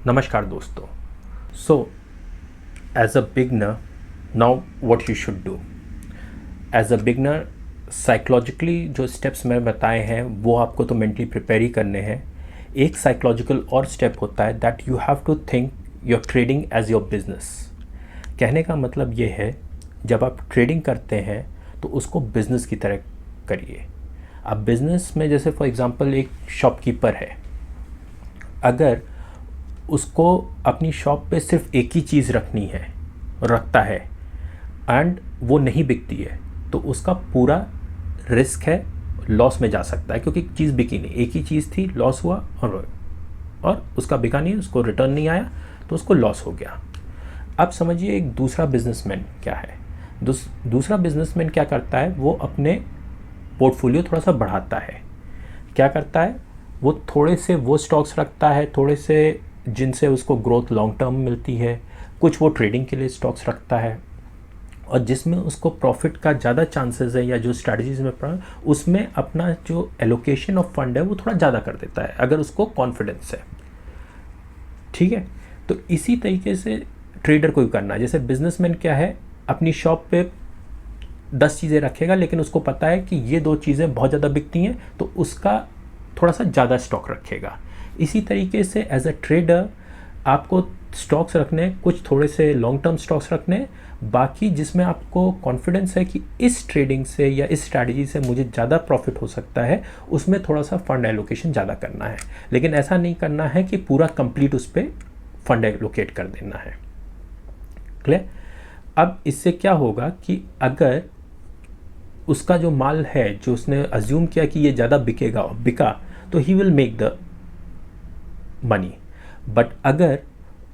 नमस्कार दोस्तों। So as a beginner, now what you should do as a beginner. Psychologically जो steps मैं बताए हैं वो आपको तो मेंटली प्रिपेयर ही करने हैं। एक साइकोलॉजिकल और स्टेप होता है that you have to think your trading as your business. कहने का मतलब ये है, जब आप ट्रेडिंग करते हैं तो उसको बिजनेस की तरह करिए। अब बिजनेस में जैसे फॉर एग्जांपल एक शॉपकीपर है, अगर उसको अपनी शॉप पे सिर्फ एक ही चीज़ रखनी है, रखता है एंड वो नहीं बिकती है, तो उसका पूरा रिस्क है, लॉस में जा सकता है, क्योंकि चीज़ बिकी नहीं, एक ही चीज़ थी, लॉस हुआ और उसका बिका नहीं, उसको रिटर्न नहीं आया, तो उसको लॉस हो गया। अब समझिए एक दूसरा बिजनेसमैन क्या है। दूसरा बिजनेसमैन क्या करता है, वो अपने पोर्टफोलियो थोड़ा सा बढ़ाता है। क्या करता है, वो थोड़े से वो स्टॉक्स रखता है, थोड़े से जिनसे उसको ग्रोथ लॉन्ग टर्म मिलती है, कुछ वो ट्रेडिंग के लिए स्टॉक्स रखता है, और जिसमें उसको प्रॉफिट का ज़्यादा चांसेस है या जो स्ट्रैटेजीज में उसमें अपना जो एलोकेशन ऑफ फंड है वो थोड़ा ज़्यादा कर देता है, अगर उसको कॉन्फिडेंस है। ठीक है, तो इसी तरीके से ट्रेडर को भी करना है। जैसे बिजनेसमैन क्या है, अपनी शॉप पे 10 चीज़ें रखेगा, लेकिन उसको पता है कि ये 2 चीज़ें बहुत ज़्यादा बिकती हैं, तो उसका थोड़ा सा ज़्यादा स्टॉक रखेगा। इसी तरीके से एज अ ट्रेडर आपको स्टॉक्स रखने, कुछ थोड़े से लॉन्ग टर्म स्टॉक्स रखने, बाकी जिसमें आपको कॉन्फिडेंस है कि इस ट्रेडिंग से या इस स्ट्रैटेजी से मुझे ज़्यादा प्रॉफिट हो सकता है, उसमें थोड़ा सा फंड एलोकेशन ज़्यादा करना है। लेकिन ऐसा नहीं करना है कि पूरा कंप्लीट उस पर फंड एलोकेट कर देना है। क्लियर? अब इससे क्या होगा कि अगर उसका जो माल है, जो उसने अज्यूम किया कि ये ज़्यादा बिकेगा, बिका, तो he will make the money. But अगर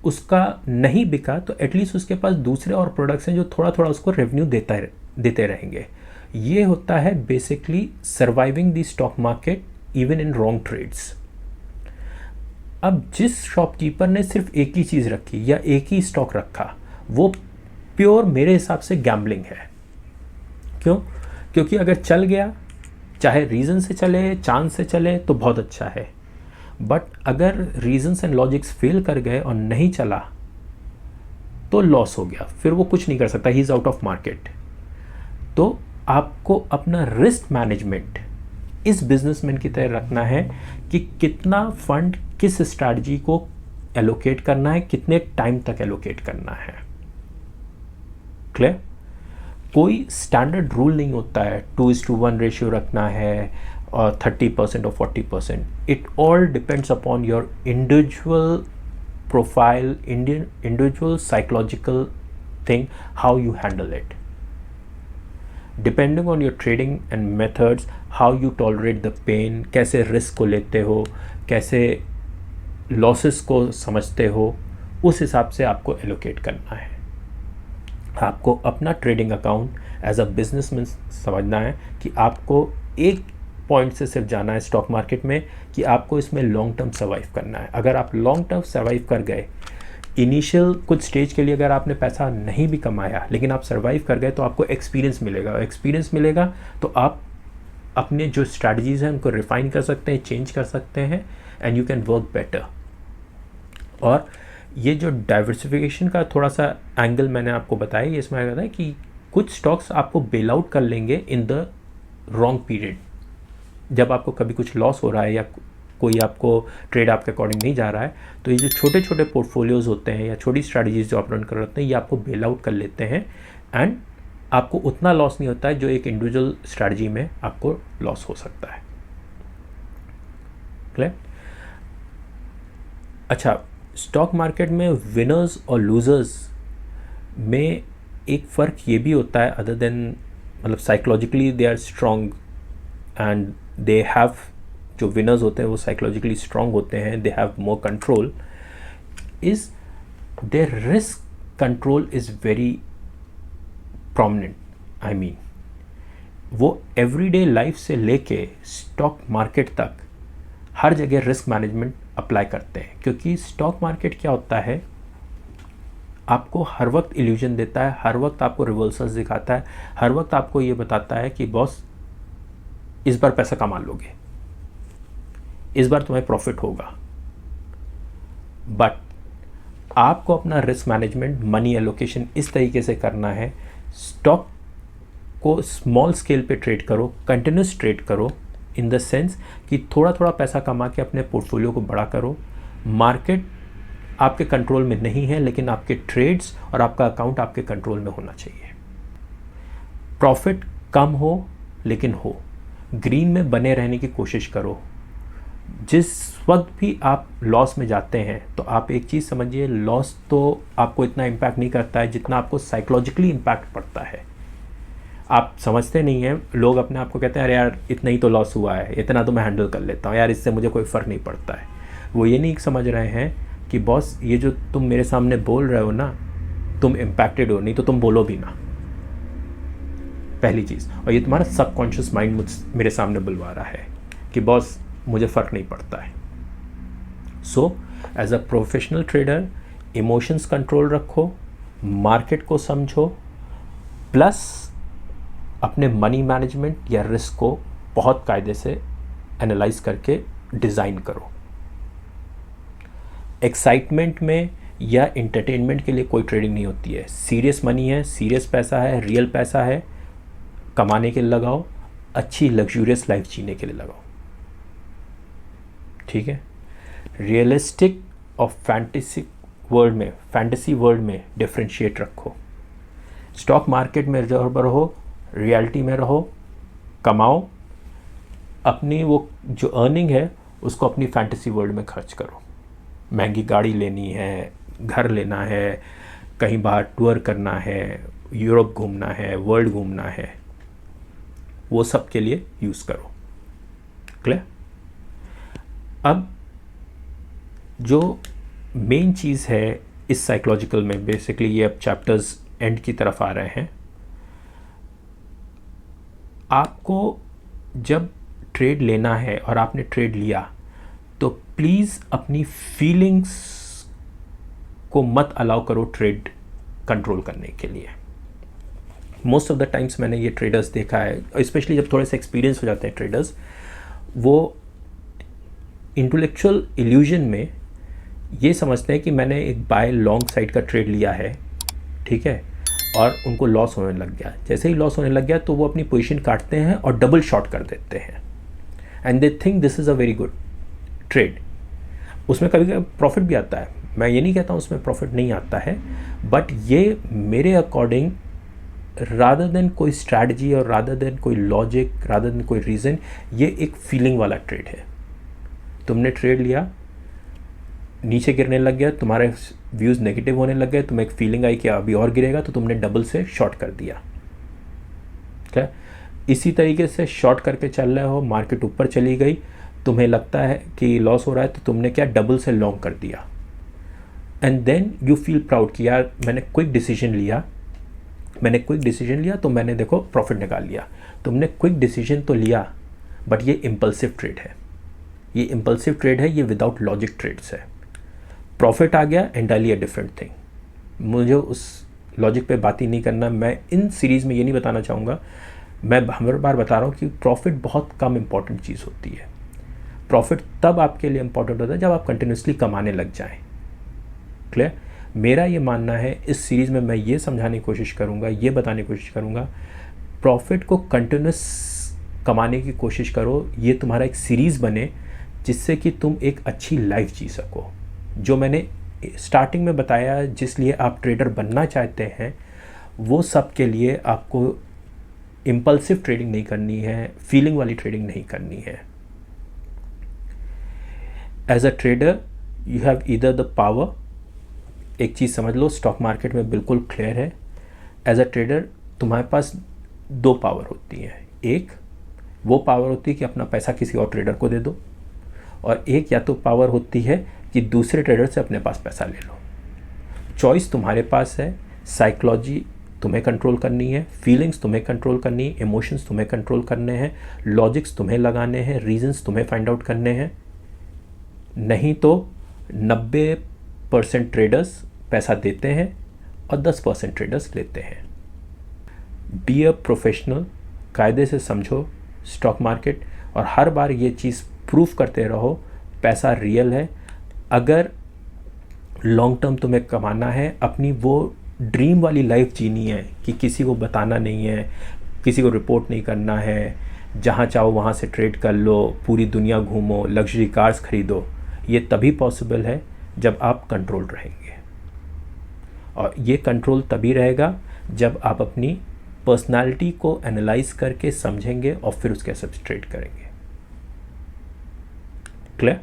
उसका नहीं बिका तो एटलीस्ट उसके पास दूसरे और प्रोडक्ट्स हैं जो थोड़ा थोड़ा उसको रेवेन्यू देते रहेंगे। ये होता है basically surviving the stock market even in wrong trades. अब जिस शॉपकीपर ने सिर्फ एक ही चीज़ रखी या एक ही स्टॉक रखा, वो प्योर मेरे हिसाब से गैम्बलिंग है। क्यों? क्योंकि अगर चल गया, चाहे रीज़न से चले, चांस से चले, तो बहुत अच्छा है। बट अगर रीजंस एंड लॉजिक्स फेल कर गए और नहीं चला, तो लॉस हो गया, फिर वो कुछ नहीं कर सकता, he is out of market. तो आपको अपना रिस्क मैनेजमेंट इस बिजनेसमैन की तरह रखना है कि कितना फंड किस स्ट्रैटेजी को एलोकेट करना है, कितने टाइम तक एलोकेट करना है। क्लियर? कोई स्टैंडर्ड रूल नहीं होता है 2:1 रेशियो रखना है और 30% और 40%। It all depends upon your individual profile, individual psychological thing, how you handle it, depending on your trading and methods, how you tolerate the pain, कैसे रिस्क को लेते हो, कैसे लॉसेस को समझते हो, उस हिसाब से आपको एलोकेट करना है। आपको अपना trading account as a businessman समझना है कि आपको एक पॉइंट से सिर्फ जाना है स्टॉक मार्केट में कि आपको इसमें लॉन्ग टर्म सर्वाइव करना है। अगर आप लॉन्ग टर्म सर्वाइव कर गए, इनिशियल कुछ स्टेज के लिए अगर आपने पैसा नहीं भी कमाया लेकिन आप सर्वाइव कर गए, तो आपको एक्सपीरियंस मिलेगा। एक्सपीरियंस मिलेगा तो आप अपने जो स्ट्रैटेजीज़ हैं उनको रिफाइन कर सकते हैं, चेंज कर सकते हैं, and you can work better. और ये जो डाइवर्सिफिकेशन का थोड़ा सा एंगल मैंने आपको बताया, इसमें आ है कि कुछ स्टॉक्स आपको बेल आउट कर लेंगे इन द रॉन्ग पीरियड, जब आपको कभी कुछ लॉस हो रहा है या कोई आपको ट्रेड आपके अकॉर्डिंग नहीं जा रहा है, तो ये जो छोटे छोटे पोर्टफोलियोज़ होते हैं या छोटी स्ट्रैटेजीज जो आप रन कर रहे हैं, ये आपको बेल आउट कर लेते हैं एंड आपको उतना लॉस नहीं होता है जो एक इंडिविजुअल स्ट्रैटेजी में आपको लॉस हो सकता है। क्लियर? अच्छा, स्टॉक मार्केट में विनर्स और लूज़र्स में एक फ़र्क ये भी होता है, अदर देन मतलब psychologically they are strong and they have, जो विनर्स होते हैं वो साइकोलॉजिकली स्ट्रॉन्ग होते हैं, they have more control, is there risk control is very prominent. I mean, वो एवरीडे लाइफ से लेके स्टॉक मार्केट तक हर जगह रिस्क मैनेजमेंट अप्लाई करते हैं। क्योंकि स्टॉक मार्केट क्या होता है, आपको हर वक्त इल्यूजन देता है, हर वक्त आपको रिवर्सल्स दिखाता है, हर वक्त आपको ये बताता है कि बॉस इस बार पैसा कमा लोगे, इस बार तुम्हें प्रॉफिट होगा। बट आपको अपना रिस्क मैनेजमेंट, मनी एलोकेशन इस तरीके से करना है। स्टॉक को स्मॉल स्केल पे ट्रेड करो, कंटिन्यूस ट्रेड करो, इन द सेंस कि थोड़ा थोड़ा पैसा कमा के अपने पोर्टफोलियो को बड़ा करो। मार्केट आपके कंट्रोल में नहीं है, लेकिन आपके ट्रेड्स और आपका अकाउंट आपके कंट्रोल में होना चाहिए। प्रॉफिट कम हो लेकिन हो, ग्रीन में बने रहने की कोशिश करो। जिस वक्त भी आप लॉस में जाते हैं तो आप एक चीज़ समझिए, लॉस तो आपको इतना इम्पैक्ट नहीं करता है जितना आपको साइकोलॉजिकली इम्पैक्ट पड़ता है। आप समझते नहीं हैं, लोग अपने आप को कहते हैं अरे यार इतना ही तो लॉस हुआ है, इतना तो मैं हैंडल कर लेता हूँ यार, इससे मुझे कोई फ़र्क नहीं पड़ता है। वो ये नहीं समझ रहे हैं कि बॉस ये जो तुम मेरे सामने बोल रहे हो ना, तुम इम्पैक्टेड हो, नहीं तो तुम बोलो भी ना, पहली चीज़। और ये तुम्हारा सबकॉन्शियस माइंड मेरे सामने बुलवा रहा है कि बॉस मुझे फ़र्क नहीं पड़ता है। So as a professional trader emotions control रखो, मार्केट को समझो, प्लस अपने मनी मैनेजमेंट या रिस्क को बहुत कायदे से एनालाइज करके डिज़ाइन करो। एक्साइटमेंट में या एंटरटेनमेंट के लिए कोई ट्रेडिंग नहीं होती है। सीरियस मनी है, सीरियस पैसा है, रियल पैसा है, कमाने के लिए लगाओ, अच्छी लग्जूरियस लाइफ जीने के लिए लगाओ, ठीक है। रियलिस्टिक और फैंटेसी वर्ल्ड में डिफ्रेंशिएट रखो। स्टॉक मार्केट में जब रहो, रियलिटी में रहो, कमाओ, अपनी वो जो अर्निंग है उसको अपनी फैंटेसी वर्ल्ड में खर्च करो। महंगी गाड़ी लेनी है, घर लेना है, कहीं बाहर टूर करना है, यूरोप घूमना है, वर्ल्ड घूमना है, वो सब के लिए यूज़ करो। क्लियर? अब जो मेन चीज़ है इस साइकोलॉजिकल में, बेसिकली ये अब चैप्टर्स एंड की तरफ आ रहे हैं। आपको जब ट्रेड लेना है और आपने ट्रेड लिया तो प्लीज़ अपनी फीलिंग्स को मत अलाउ करो ट्रेड कंट्रोल करने के लिए। मोस्ट ऑफ द टाइम्स मैंने ये ट्रेडर्स देखा है, स्पेशली जब थोड़े से एक्सपीरियंस हो जाते हैं ट्रेडर्स, वो इंटेलेक्चुअल इल्यूजन में ये समझते हैं कि मैंने एक बाय लॉन्ग साइड का ट्रेड लिया है, ठीक है, और उनको लॉस होने लग गया। जैसे ही लॉस होने लग गया तो वो अपनी पोजीशन काटते हैं और डबल शॉर्ट कर देते हैं, and they think this is a very good trade. उसमें कभी कभी प्रॉफिट भी आता है, मैं ये नहीं कहता हूँ उसमें प्रॉफिट नहीं आता है, बट ये मेरे अकॉर्डिंग रादर देन कोई स्ट्रैटेजी और रादर देन कोई लॉजिक, रादर देन कोई रीज़न, ये एक फीलिंग वाला ट्रेड है। तुमने ट्रेड लिया, नीचे गिरने लग गया, तुम्हारे व्यूज़ नेगेटिव होने लग गए, तुम्हें एक फीलिंग आई कि अभी और गिरेगा, तो तुमने डबल से शॉर्ट कर दिया। क्या इसी तरीके से शॉर्ट करके चल रहे हो, मार्केट ऊपर चली गई, तुम्हें लगता है कि लॉस हो रहा है, तो तुमने क्या डबल से लॉन्ग कर दिया, and then you feel proud कि यार मैंने क्विक डिसीजन लिया, तो मैंने देखो प्रॉफिट निकाल लिया। तुमने क्विक डिसीजन तो लिया, बट ये इम्पल्सिव ट्रेड है, ये विदाउट लॉजिक ट्रेड्स है। प्रॉफिट आ गया, एंटायरली अ डिफरेंट थिंग। मुझे उस लॉजिक पे बात ही नहीं करना। मैं इन सीरीज़ में ये नहीं बताना चाहूँगा, मैं हर बार बता रहा हूँ कि प्रॉफिट बहुत कम इम्पॉर्टेंट चीज़ होती है। प्रॉफिट तब आपके लिए इम्पॉर्टेंट होता है जब आप कंटिन्यूसली कमाने लग जाएं। क्लियर? मेरा ये मानना है, इस सीरीज़ में मैं ये समझाने की कोशिश करूँगा, ये बताने की कोशिश करूँगा, प्रॉफिट को कंटिन्यूस कमाने की कोशिश करो। ये तुम्हारा एक सीरीज़ बने जिससे कि तुम एक अच्छी लाइफ जी सको। जो मैंने स्टार्टिंग में बताया, जिस लिए आप ट्रेडर बनना चाहते हैं, वो सब के लिए आपको इम्पल्सिव ट्रेडिंग नहीं करनी है, फीलिंग वाली ट्रेडिंग नहीं करनी है। As a trader you have either the power, एक चीज़ समझ लो, स्टॉक मार्केट में बिल्कुल क्लियर है, एज अ ट्रेडर तुम्हारे पास दो पावर होती हैं। एक वो पावर होती है कि अपना पैसा किसी और ट्रेडर को दे दो, और एक या तो पावर होती है कि दूसरे ट्रेडर से अपने पास पैसा ले लो। चॉइस तुम्हारे पास है। साइकोलॉजी तुम्हें कंट्रोल करनी है, फीलिंग्स तुम्हें कंट्रोल करनी है, इमोशंस तुम्हें कंट्रोल करने हैं, लॉजिक्स तुम्हें लगाने हैं, रीजंस तुम्हें फाइंड आउट करने हैं। नहीं तो 90% ट्रेडर्स पैसा देते हैं और 10% ट्रेडर्स लेते हैं। बी अ प्रोफेशनल, कायदे से समझो स्टॉक मार्केट, और हर बार ये चीज़ प्रूफ करते रहो पैसा रियल है। अगर लॉन्ग टर्म तुम्हें कमाना है, अपनी वो ड्रीम वाली लाइफ जीनी है कि किसी को बताना नहीं है, किसी को रिपोर्ट नहीं करना है, जहाँ चाहो वहाँ से ट्रेड कर लो, पूरी दुनिया घूमो, लग्जरी कार्स खरीदो, ये तभी पॉसिबल है जब आप कंट्रोल रहेंगे। और ये कंट्रोल तभी रहेगा जब आप अपनी पर्सनालिटी को एनालाइज करके समझेंगे और फिर उसके हिसाब से ट्रेड करेंगे। क्लियर?